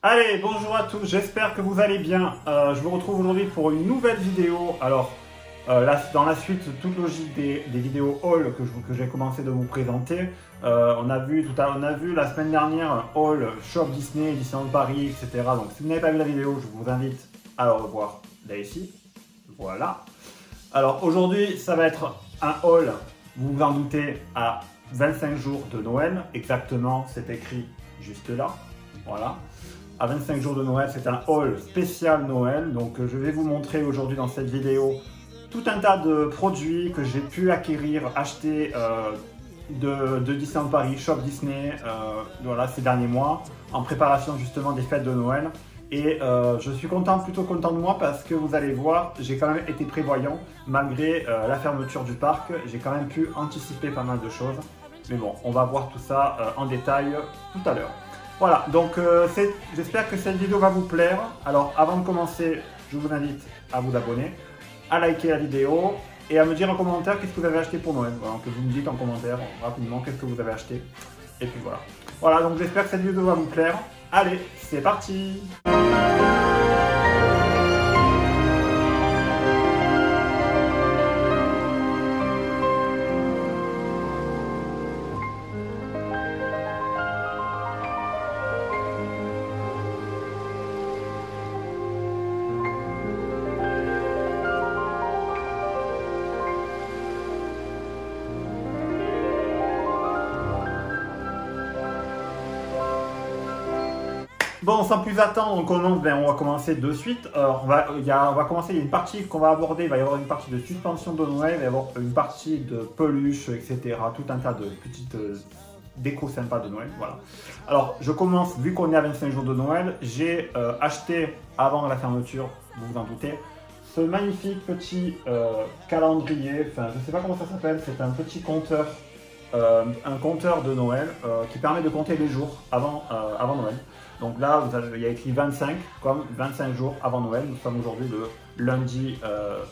Allez, bonjour à tous, j'espère que vous allez bien. Je vous retrouve aujourd'hui pour une nouvelle vidéo. Alors, dans la suite toute logique des vidéos haul que j'ai commencé de vous présenter, on a vu la semaine dernière un haul Shop Disney, Disneyland Paris, etc. Donc, si vous n'avez pas vu la vidéo, je vous invite à la revoir là ici. Voilà. Alors, aujourd'hui, ça va être un haul, vous vous en doutez, à 25 jours de Noël. Exactement, c'est écrit juste là. Voilà. À 25 jours de Noël, c'est un haul spécial Noël. Donc je vais vous montrer aujourd'hui dans cette vidéo tout un tas de produits que j'ai pu acquérir, acheter de Disneyland Paris, Shop Disney, voilà, ces derniers mois, en préparation justement des fêtes de Noël. Et je suis plutôt content de moi parce que vous allez voir, j'ai quand même été prévoyant. Malgré la fermeture du parc, j'ai quand même pu anticiper pas mal de choses. Mais bon, on va voir tout ça en détail tout à l'heure. Voilà, donc j'espère que cette vidéo va vous plaire. Alors avant de commencer, je vous invite à vous abonner, à liker la vidéo et à me dire en commentaire qu'est-ce que vous avez acheté pour Noël. Voilà, que vous me dites en commentaire rapidement qu'est-ce que vous avez acheté. Et puis voilà. Voilà, donc j'espère que cette vidéo va vous plaire. Allez, c'est parti! Bon, sans plus attendre, on va commencer de suite. On va commencer, il y a une partie qu'on va aborder, il va y avoir une partie de suspension de Noël, il va y avoir une partie de peluche, etc. Tout un tas de petites décos sympas de Noël, voilà. Alors, je commence, vu qu'on est à 25 jours de Noël, j'ai acheté, avant la fermeture, vous vous en doutez, ce magnifique petit calendrier, enfin, je ne sais pas comment ça s'appelle, c'est un petit compteur, un compteur de Noël qui permet de compter les jours avant Noël. Donc là, il y a écrit 25, comme 25 jours avant Noël. Nous sommes aujourd'hui le lundi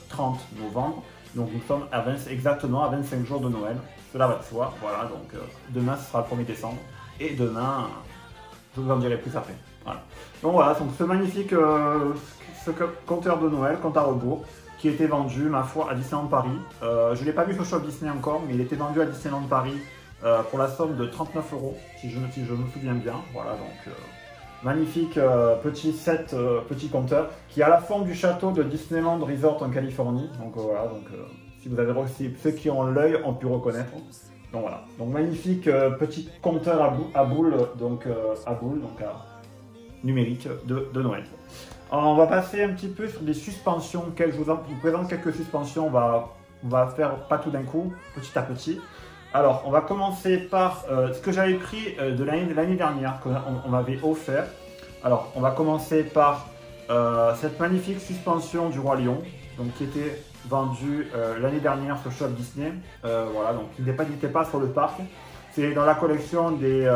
30 novembre. Donc nous sommes exactement à 25 jours de Noël. Cela va de soi. Voilà, donc demain, ce sera le 1er décembre. Et demain, je vous en dirai plus après. Voilà. Donc voilà, donc ce magnifique compteur de Noël, compte à rebours, qui était vendu, ma foi, à Disneyland Paris. Je ne l'ai pas vu sur Shop Disney encore, mais il était vendu à Disneyland Paris pour la somme de 39 €, si je me souviens bien. Voilà, donc... magnifique petit set, petit compteur qui a la forme du château de Disneyland Resort en Californie. Donc voilà, donc si vous avez ceux qui ont l'œil ont pu reconnaître. Donc voilà, donc magnifique petit compteur à boules, donc numérique de Noël. Alors, on va passer un petit peu sur des suspensions. Je vous présente quelques suspensions. On va faire pas tout d'un coup, petit à petit. Alors, on va commencer par ce que j'avais pris de l'année dernière, qu'on m'avait offert. Alors, on va commencer par cette magnifique suspension du Roi Lion, donc qui était vendue l'année dernière sur Shop Disney. Voilà, donc il n'était pas sur le parc. C'est dans la collection des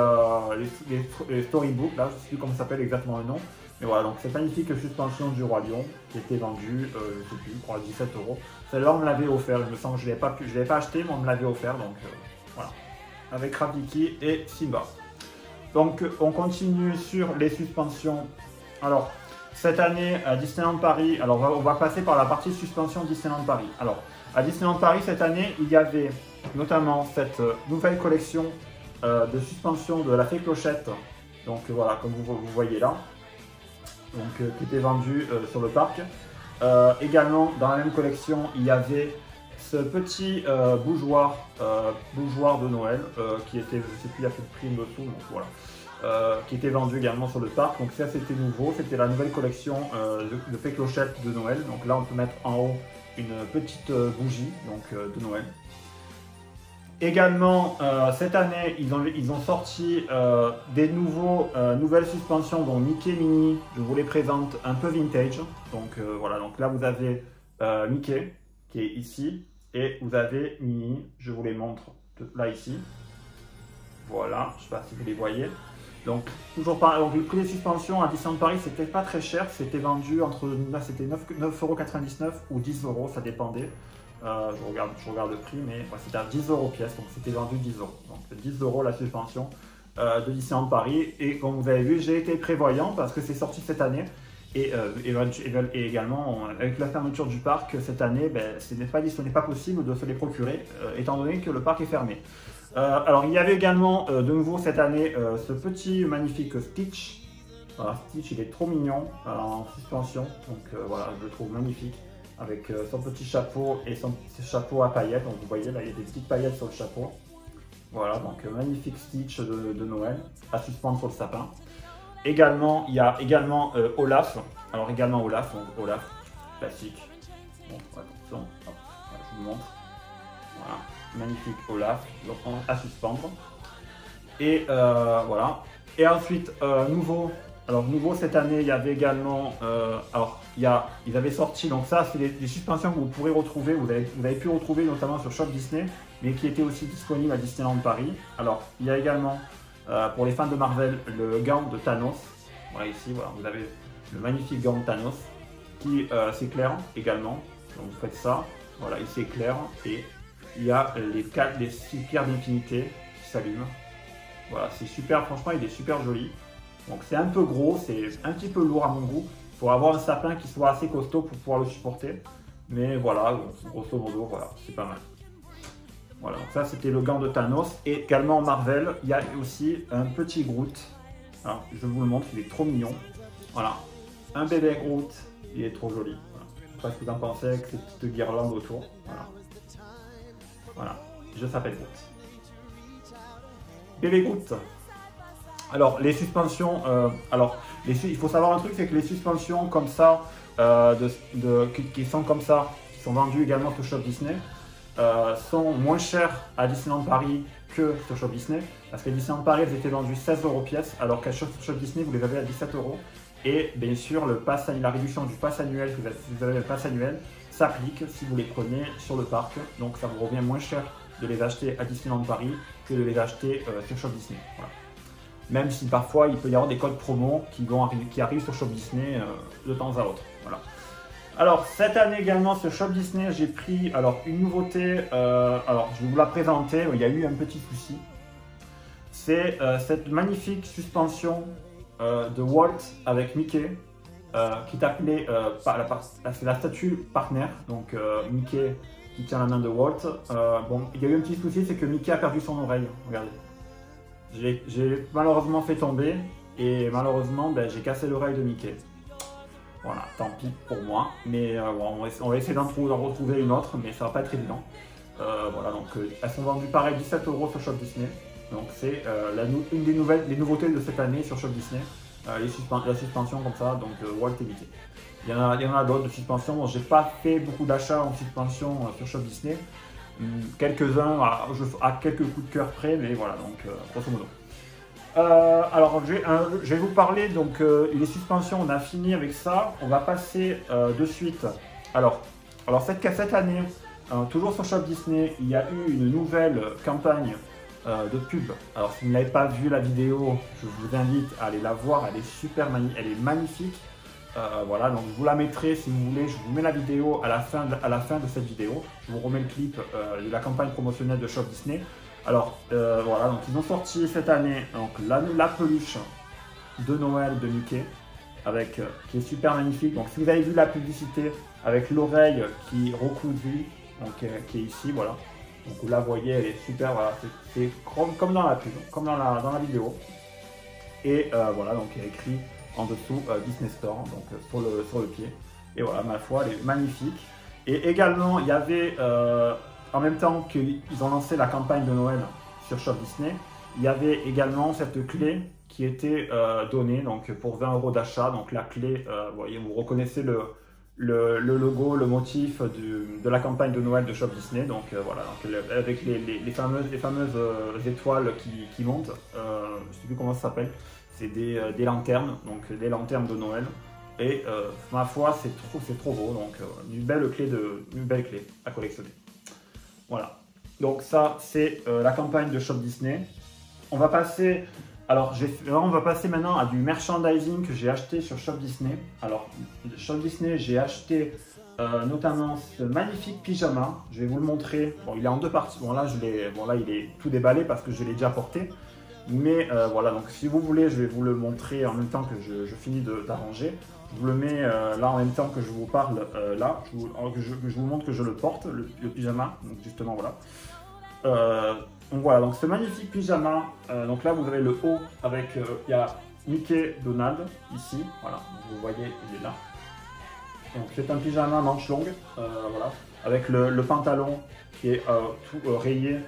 storybooks, là, je ne sais plus comment ça s'appelle exactement le nom. Mais voilà, donc cette magnifique suspension du Roi Lion qui était vendue, je ne sais plus, je crois 17 €. Celle-là, on me l'avait offert, il me semble que je ne l'avais pas acheté, mais on me l'avait offert, donc voilà. Avec Rafiki et Simba. Donc, on continue sur les suspensions. Alors, cette année, à Disneyland Paris, alors on va passer par la partie suspension Disneyland Paris. Alors, à Disneyland Paris, cette année, il y avait notamment cette nouvelle collection de suspension de la Fée Clochette. Donc voilà, comme vous voyez là. Donc, qui était vendue sur le parc. Également, dans la même collection, il y avait ce petit bougeoir de Noël qui était, je ne sais plus, il y a fait de prix dessous, donc voilà, qui était vendu également sur le parc. Donc ça, c'était nouveau, c'était la nouvelle collection de Fée Clochette de Noël. Donc là, on peut mettre en haut une petite bougie donc, de Noël. Également, cette année, ils ont sorti des nouvelles suspensions, dont Mickey Minnie, je vous les présente, un peu vintage. Donc voilà, donc là vous avez Mickey qui est ici, et vous avez Minnie, je vous les montre là ici. Voilà, je ne sais pas si vous les voyez. Donc toujours pareil, donc le prix des suspensions à Disneyland Paris, c'était pas très cher, c'était vendu entre, là c'était 9,99 € ou 10 €, ça dépendait. Je regarde le prix, mais ouais, c'était à 10 € pièce, donc c'était vendu 10 €. Donc 10 € la suspension de Disneyland Paris. Et comme vous avez vu, j'ai été prévoyant parce que c'est sorti cette année. Et également, avec la fermeture du parc cette année, ce n'est pas possible de se les procurer, étant donné que le parc est fermé. Alors, il y avait également de nouveau cette année ce petit magnifique Stitch. Voilà, Stitch, il est trop mignon en suspension, donc voilà, je le trouve magnifique. Avec son petit chapeau et son petit chapeau à paillettes. Donc vous voyez, là, il y a des petites paillettes sur le chapeau. Voilà, donc magnifique Stitch de Noël à suspendre sur le sapin. Également, il y a également Olaf. Alors également Olaf, donc Olaf classique. Bon, attention, hop, voilà, je vous montre. Voilà, magnifique Olaf, donc à suspendre. Et voilà. Et ensuite, nouveau cette année, il y avait également, ils avaient sorti, donc ça c'est des suspensions que vous pourrez retrouver, vous avez pu retrouver notamment sur Shop Disney, mais qui étaient aussi disponibles à Disneyland Paris. Alors, il y a également, pour les fans de Marvel, le gant de Thanos. Voilà, ici, voilà, vous avez le magnifique gant de Thanos, qui s'éclaire également. Donc vous faites ça, voilà, il s'éclaire, et il y a les 6 pierres d'infinité qui s'allument. Voilà, c'est super, franchement, il est super joli. Donc c'est un peu gros, c'est un petit peu lourd à mon goût. Il faut avoir un sapin qui soit assez costaud pour pouvoir le supporter. Mais voilà, grosso modo, voilà, c'est pas mal. Voilà, donc ça c'était le gant de Thanos. Et également Marvel, il y a aussi un petit Groot. Alors, je vous le montre, il est trop mignon. Voilà, un bébé Groot, il est trop joli. Voilà. Je sais pas ce que vous en pensez avec ces petites guirlandes autour. Voilà, voilà. Je s'appelle Groot. Bébé Groot. Alors, les suspensions, il faut savoir un truc, c'est que les suspensions comme ça, qui sont comme ça, qui sont vendues également sur Shop Disney, sont moins chères à Disneyland Paris que sur Shop Disney, parce qu'à Disneyland Paris, elles étaient vendues 16 € pièce, alors qu'à Shop Disney, vous les avez à 17 €. Et bien sûr, la réduction du pass annuel, si vous avez le pass annuel, s'applique si vous les prenez sur le parc. Donc, ça vous revient moins cher de les acheter à Disneyland Paris que de les acheter sur Shop Disney. Voilà. Même si parfois il peut y avoir des codes promo qui arrivent sur Shop Disney de temps à autre. Voilà. Alors cette année également sur Shop Disney, j'ai pris une nouveauté. Alors je vais vous la présenter. Il y a eu un petit souci. C'est cette magnifique suspension de Walt avec Mickey qui est appelée c'est la statue partenaire. Donc Mickey qui tient la main de Walt. Bon, il y a eu un petit souci, c'est que Mickey a perdu son oreille. Regardez. J'ai malheureusement fait tomber et malheureusement j'ai cassé l'oreille de Mickey. Voilà, tant pis pour moi, mais on va essayer d'en retrouver une autre, mais ça va pas être évident. Voilà, donc elles sont vendues pareil 17 € sur Shop Disney. Donc c'est une des nouveautés de cette année sur Shop Disney, la suspension comme ça, donc Walt et Mickey. Il y en a d'autres de suspension. Bon, j'ai pas fait beaucoup d'achats en suspension sur Shop Disney. Quelques-uns à quelques coups de cœur près, mais voilà, donc grosso modo. Alors je vais vous parler donc les suspensions, on a fini avec ça. On va passer de suite. Alors cette année, toujours sur Shop Disney, il y a eu une nouvelle campagne de pub. Alors si vous n'avez pas vu la vidéo, je vous invite à aller la voir, elle est magnifique. Voilà, donc je vous la mettrai si vous voulez, je vous mets la vidéo à la fin de cette vidéo. Je vous remets le clip de la campagne promotionnelle de Shop Disney. Alors voilà, donc ils ont sorti cette année donc, la peluche de Noël de Mickey, qui est super magnifique. Donc si vous avez vu la publicité avec l'oreille qui est recousue, donc qui est ici, voilà. Donc vous la voyez, elle est super, voilà, c'est comme dans la pub, comme dans la vidéo. Et voilà, donc il y a écrit en dessous Disney Store, donc sur le pied. Et voilà, ma foi, elle est magnifique. Et également, il y avait, en même temps qu'ils ont lancé la campagne de Noël sur Shop Disney, il y avait également cette clé qui était donnée donc, pour 20 € d'achat. Donc la clé, vous voyez, vous reconnaissez le logo, le motif de la campagne de Noël de Shop Disney. Donc voilà, donc, avec les fameuses étoiles qui montent, je ne sais plus comment ça s'appelle. C'est des lanternes, donc des lanternes de Noël. Et ma foi, c'est trop beau. Donc une belle clé à collectionner. Voilà. Donc ça, c'est la campagne de Shop Disney. On va passer maintenant à du merchandising que j'ai acheté sur Shop Disney. Alors, Shop Disney, j'ai acheté notamment ce magnifique pyjama. Je vais vous le montrer. Bon, il est en deux parties. Bon là, il est tout déballé parce que je l'ai déjà porté. Mais voilà, donc si vous voulez, je vais vous le montrer en même temps que je finis d'arranger. Je vous le mets là en même temps que je vous parle là, que je vous montre que je le porte, le pyjama, donc justement voilà. Donc voilà, donc ce magnifique pyjama, donc là vous avez le haut avec, il y a Mickey Donald ici, voilà, donc vous voyez, il est là. Donc c'est un pyjama manche longue, voilà, avec le pantalon qui est tout rayé,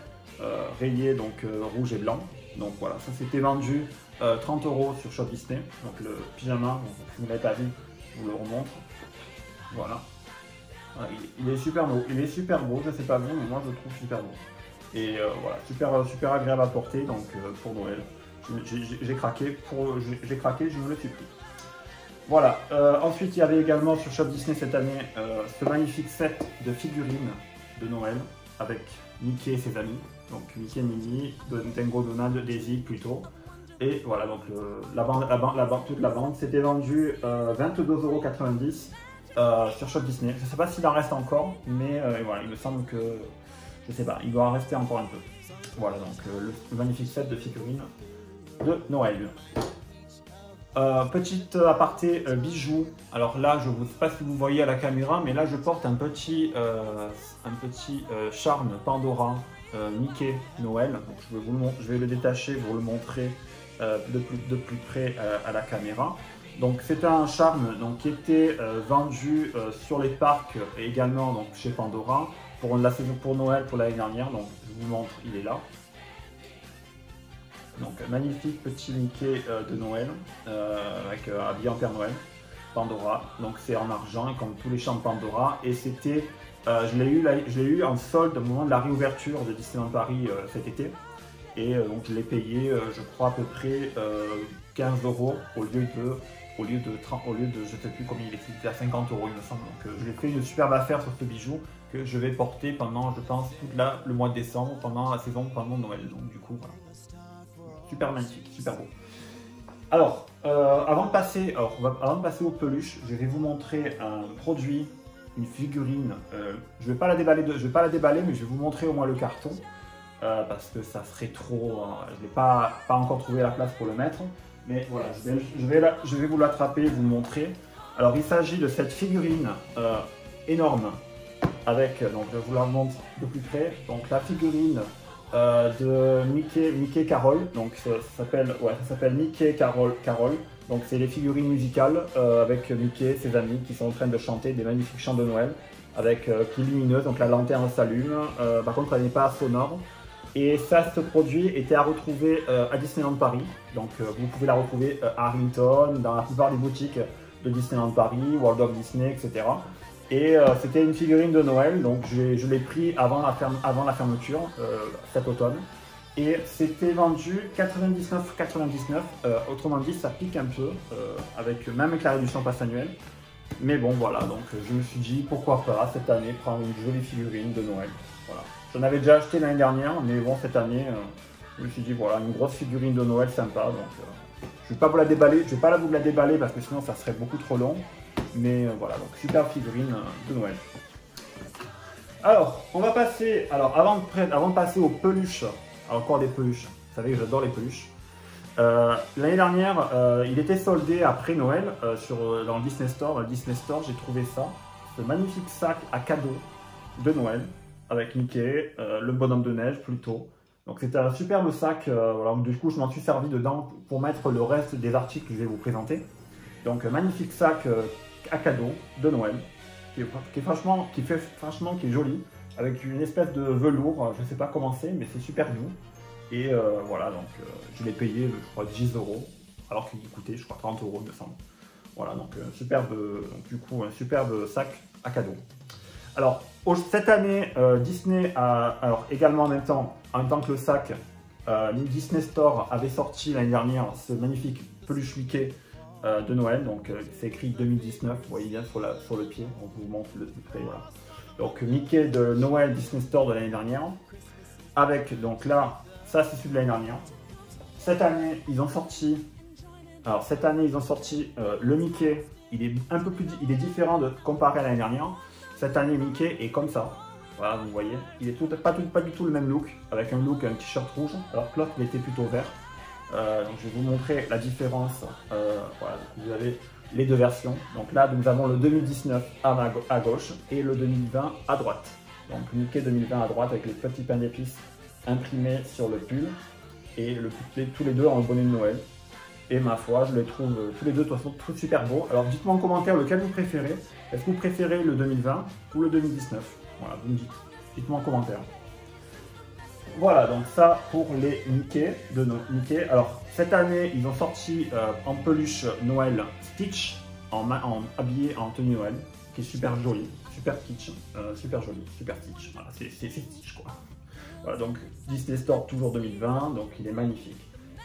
donc rouge et blanc. Donc voilà, ça c'était vendu 30 € sur Shop Disney. Donc le pyjama, donc, si vous ne l'avez pas vu, je vous le remontre. Voilà. Voilà, il est super beau, je sais pas vous, mais moi je le trouve super beau. Et voilà, super agréable à porter, donc pour Noël. J'ai craqué, je me le suis pris. Voilà, ensuite il y avait également sur Shop Disney cette année ce magnifique set de figurines de Noël avec Mickey et ses amis. Donc Mickey, Minnie, Dingo, Donald, Daisy plutôt. Et voilà, donc toute la bande, c'était vendu 22,90 € sur Shop Disney. Je ne sais pas s'il en reste encore, mais voilà, il me semble que, je sais pas, il doit en rester encore un peu. Voilà, donc le magnifique set de figurines de Noël. Petite aparté bijoux. Alors là, je ne sais pas si vous voyez à la caméra, mais là je porte un petit charme Pandora Mickey Noël. Donc, je vais le détacher, vous le montrer de plus près à la caméra. Donc c'est un charme donc, qui était vendu sur les parcs et également donc, chez Pandora pour la saison pour Noël pour l'année dernière. Donc je vous montre, il est là. Donc magnifique petit Mickey de Noël avec habillé en Père Noël, Pandora. Donc c'est en argent comme tous les charmes Pandora et c'était je l'ai eu en solde au moment de la réouverture de Disneyland Paris cet été. Et donc je l'ai payé, je crois à peu près 15 € au lieu de je sais plus combien il était à 50 € il me semble. Donc je l'ai fait une superbe affaire sur ce bijou que je vais porter pendant, je pense, tout le mois de décembre, pendant la saison, pendant Noël. Donc du coup, voilà. Super magnifique, super beau. Alors, avant de passer aux peluches, je vais vous montrer un produit, une figurine. Je vais pas la déballer, mais je vais vous montrer au moins le carton. Parce que ça serait trop, je n'ai pas encore trouvé la place pour le mettre, mais voilà, je vais vous l'attraper et vous le montrer. Alors il s'agit de cette figurine énorme, avec, donc je vous la montre de plus près, donc la figurine de Mickey Carol, donc ça s'appelle Mickey Carol, donc c'est les figurines musicales avec Mickey et ses amis qui sont en train de chanter des magnifiques chants de Noël, avec qui est lumineuse, donc la lanterne s'allume, par contre elle n'est pas sonore. Et ça, ce produit était à retrouver à Disneyland Paris. Donc vous pouvez la retrouver à Arlington, dans la plupart des boutiques de Disneyland Paris, World of Disney, etc. Et c'était une figurine de Noël, donc je l'ai pris avant la fermeture cet automne. Et c'était vendu 99,99 €. Autrement dit, ça pique un peu, même avec la réduction pass annuelle. Mais bon, voilà, donc je me suis dit, pourquoi pas, cette année, prendre une jolie figurine de Noël. Voilà. J'en avais déjà acheté l'année dernière, mais bon, cette année, je me suis dit, voilà, une grosse figurine de Noël sympa. Donc, je ne vais pas vous la déballer, parce que sinon, ça serait beaucoup trop long. Mais voilà, donc super figurine de Noël. Alors, on va passer, avant de passer aux peluches, encore des peluches, vous savez que j'adore les peluches. L'année dernière, il était soldé après Noël dans le Disney Store. Dans le Disney Store, j'ai trouvé ça, ce magnifique sac à cadeaux de Noël avec Mickey, le bonhomme de neige plutôt. Donc c'était un superbe sac. Voilà, du coup, je m'en suis servi dedans pour mettre le reste des articles que je vais vous présenter. Donc magnifique sac à cadeaux de Noël qui est joli avec une espèce de velours. Je ne sais pas comment c'est, mais c'est super doux. Et voilà, donc je l'ai payé, je crois, 10 €, alors qu'il coûtait, je crois, 30 € il me semble. Voilà, donc un superbe sac à cadeau. Alors, cette année, Disney a, également en même temps que le sac, Disney Store avait sorti l'année dernière ce magnifique peluche Mickey de Noël. Donc, c'est écrit 2019, vous voyez bien sur le pied, on vous montre de près, voilà. Donc, Mickey de Noël Disney Store de l'année dernière, avec, donc là, ça, c'est celui de l'année dernière. Cette année, ils ont sorti le Mickey. Il est différent comparé à l'année dernière. Cette année, Mickey est comme ça. Voilà, vous voyez. Il est pas du tout le même look, avec un t-shirt rouge, alors que l'autre, il était plutôt vert. Donc je vais vous montrer la différence. Voilà, donc vous avez les deux versions. Donc là, nous avons le 2019 à gauche et le 2020 à droite. Donc Mickey 2020 à droite avec les petits pains d'épices imprimés sur le pull. Et tous les deux en bonnet de Noël. Et ma foi, je les trouve tous les deux de toute façon tous super beaux. Alors dites-moi en commentaire lequel vous préférez. Est-ce que vous préférez le 2020 ou le 2019? Voilà, vous me dites. Dites-moi en commentaire. Voilà, donc ça pour les Mickey de Mickey. Alors cette année, ils ont sorti en peluche Noël Stitch, habillé en tenue Noël, qui est super joli, super kitsch, super joli, super Stitch. Voilà, c'est Stitch quoi. Voilà, donc Disney Store toujours 2020, donc il est magnifique.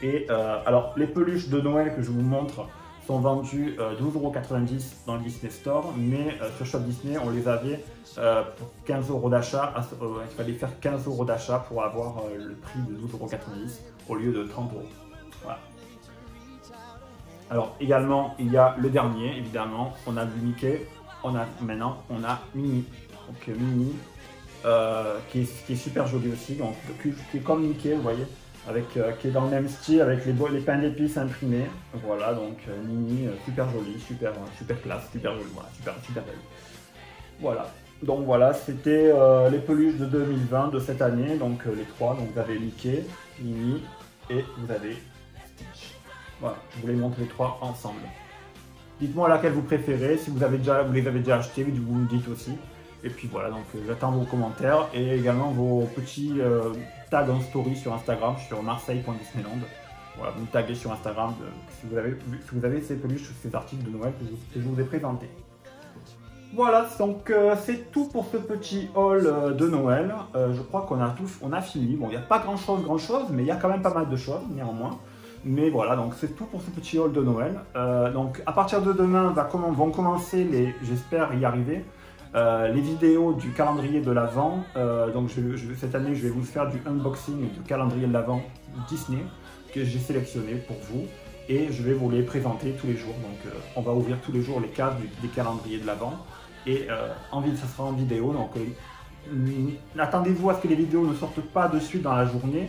Et alors les peluches de Noël que je vous montre sont vendues 12,90 € dans le Disney Store, mais sur Shop Disney on les avait pour 15 € d'achat. Il fallait faire 15 € d'achat pour avoir le prix de 12,90 € au lieu de 30 €. Voilà. Alors également il y a le dernier, évidemment, on a vu Mickey, maintenant on a Minnie. Donc Minnie qui est super joli aussi, donc, qui est comme Mickey, vous voyez. Qui est dans le même style avec les pains d'épices imprimés. Voilà, donc Minnie, super jolie, super classe, super jolie, voilà, super belle. Voilà, donc voilà, c'était les peluches de 2020 de cette année, donc les trois. Donc vous avez Mickey, Minnie et vous avez Stitch. Voilà, je vous les montre les trois ensemble. Dites-moi laquelle vous préférez, si vous les avez déjà achetés, vous me dites aussi. Et puis voilà, donc j'attends vos commentaires et également vos petits tags en story sur Instagram, sur marseille.disneyland. Voilà, vous me taguez sur Instagram si vous avez ces peluches, ces articles de Noël que je vous ai présentés. Voilà, donc c'est tout pour ce petit haul de Noël. Je crois qu'on a fini. Bon, il n'y a pas grand chose, mais il y a quand même pas mal de choses néanmoins. Mais voilà, donc c'est tout pour ce petit haul de Noël. Donc à partir de demain, vont commencer j'espère y arriver. Les vidéos du calendrier de l'Avent. Donc cette année, je vais vous faire du unboxing du calendrier de l'Avent Disney que j'ai sélectionné pour vous et je vais vous les présenter tous les jours. Donc on va ouvrir tous les jours les cases des calendriers de l'Avent et ça sera en vidéo. Donc attendez-vous à ce que les vidéos ne sortent pas de suite dans la journée.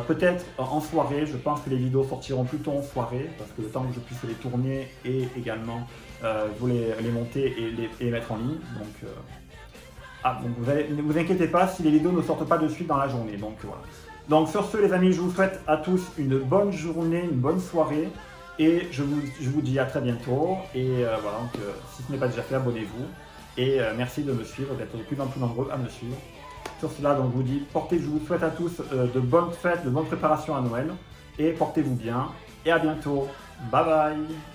Peut-être en soirée, je pense que les vidéos sortiront plutôt en soirée parce que le temps que je puisse les tourner et également vous les monter et les mettre en ligne. Donc, ne vous inquiétez pas si les vidéos ne sortent pas de suite dans la journée. Donc voilà. Donc sur ce les amis, je vous souhaite à tous une bonne journée, une bonne soirée et je vous dis à très bientôt. Et voilà, donc si ce n'est pas déjà fait, abonnez-vous et merci de me suivre, d'être de plus en plus nombreux à me suivre. Sur cela, donc, je vous souhaite à tous de bonnes fêtes, de bonnes préparations à Noël et portez-vous bien et à bientôt. Bye bye.